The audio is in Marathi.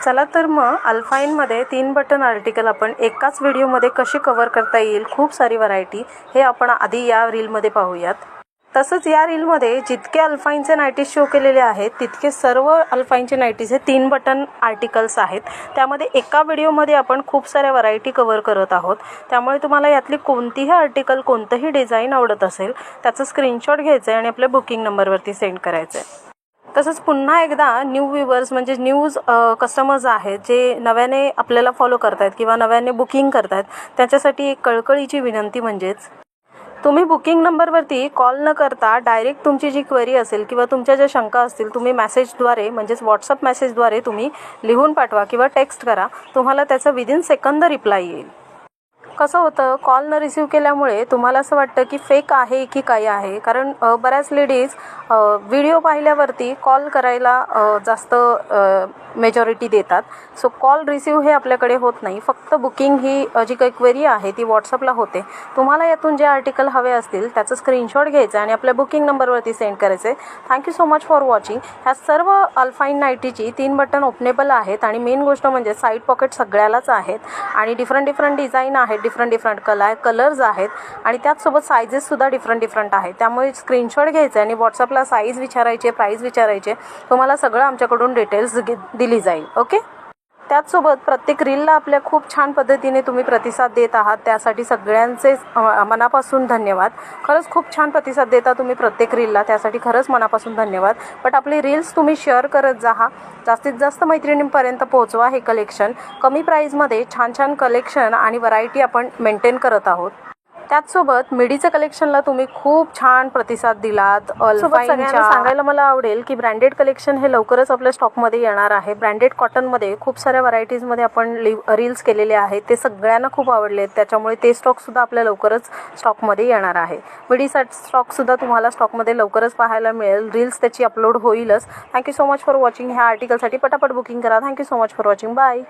चला तर मग अल्फाईनमध्ये 3 बटन आर्टिकल आपण एकाच व्हिडिओमध्ये कशी कव्हर करता येईल, खूप सारी व्हरायटी, हे आपण आधी या रीलमध्ये पाहूयात। तसंच या रीलमध्ये जितके अल्फाईनचे नाईटीज शो केलेले आहेत तितके सर्व अल्फाईनचे नाईटीज हे 3 बटन आर्टिकल्स आहेत। त्यामध्ये एका व्हिडिओमध्ये आपण खूप साऱ्या व्हरायटी कव्हर करत आहोत। त्यामुळे तुम्हाला यातली कोणतीही आर्टिकल, कोणतंही डिझाईन आवडत असेल त्याचं स्क्रीनशॉट घ्यायचं आहे आणि आपल्या बुकिंग नंबरवरती सेंड करायचं आहे। तसंच पुन्हा एकदा न्यू व्ह्यूवर्स म्हणजे न्यूज कस्टमर्स आहेत जे नव्याने आपल्याला फॉलो करतायत किंवा नव्याने बुकिंग करतायत, त्याच्यासाठी एक कळकळीची विनंती म्हणजेच तुम्ही बुकिंग नंबरवरती कॉल न करता डायरेक्ट तुमची जी क्वेरी असेल किंवा तुमच्या ज्या शंका असतील तुम्ही मेसेजद्वारे म्हणजेच व्हॉट्सअप मेसेजद्वारे तुम्ही लिहून पाठवा किंवा टेक्स्ट करा, तुम्हाला त्याचा विदिन सेकंद रिप्लाय येईल। कसं होतं, कॉल न रिसीव्ह केल्यामुळे तुम्हाला असं वाटतं की फेक आहे की काय आहे, कारण बऱ्याच लेडीज व्हिडिओ पाहिल्यावरती कॉल करायला जास्त मेजॉरिटी देतात। सो कॉल रिसीव्ह हे आपल्याकडे होत नाही, फक्त बुकिंग ही जी काही क्वेरी आहे ती व्हॉट्सअपला होते। तुम्हाला यातून जे आर्टिकल हवे असतील त्याचं स्क्रीनशॉट घ्यायचं आणि आपल्या बुकिंग नंबरवरती सेंड करायचे। Thank you so much for watching. ह्या सर्व अल्फाईन नाईटीची 3 बटन ओपनेबल आहेत आणि मेन गोष्ट म्हणजे साईड पॉकेट सगळ्यालाच आहेत आणि डिफरंट डिझाईन आहेत, डिफरंट कलर्स आहेत आणि त्याचसोबत सायझेससुद्धा डिफरंट आहेत। त्यामुळे स्क्रीनशॉट घ्यायचे आणि व्हॉट्सअपला साईज विचारायचे, प्राईस विचारायचे, तुम्हाला सगळं आमच्याकडून डिटेल्स दिली जाईल। ओके, त्याचसोबत प्रत्येक रीलला आपल्या खूप छान पद्धतीने तुम्ही प्रतिसाद देत आहात, त्यासाठी सगळ्यांचे मनापासून धन्यवाद। खरंच खूप छान प्रतिसाद देता तुम्ही प्रत्येक रीलला, त्यासाठी खरंच मनापासून धन्यवाद। बट आपले रील्स तुम्ही शेअर करत जा, जास्तीत जास्त मैत्रिणींपर्यंत पोहोचवा हे कलेक्शन। कमी प्राईजमध्ये छान कलेक्शन आणि व्हरायटी आपण मेंटेन करत आहोत। त्याचसोबत मिडीच्या कलेक्शनला तुम्ही खूप छान प्रतिसाद दिलात। सगळ्यांना सांगायला मला आवडेल की ब्रँडेड कलेक्शन हे लवकरच आपल्या स्टॉकमध्ये येणार आहे। ब्रँडेड कॉटनमध्ये खूप साऱ्या व्हरायटीजमध्ये आपण रील्स केलेले आहेत, ते सगळ्यांना खूप आवडले आहेत, त्याच्यामुळे ते स्टॉकसुद्धा आपल्या लवकरच स्टॉकमध्ये येणार आहे। मिडीसाठी स्टॉकसुद्धा तुम्हाला स्टॉकमध्ये लवकरच पाहायला मिळेल, रील्स त्याची अपलोड होईलच। Thank you so much for watching. ह्या आर्टिकलसाठी पटापट बुकिंग करा। Thank you so much for watching. Bye.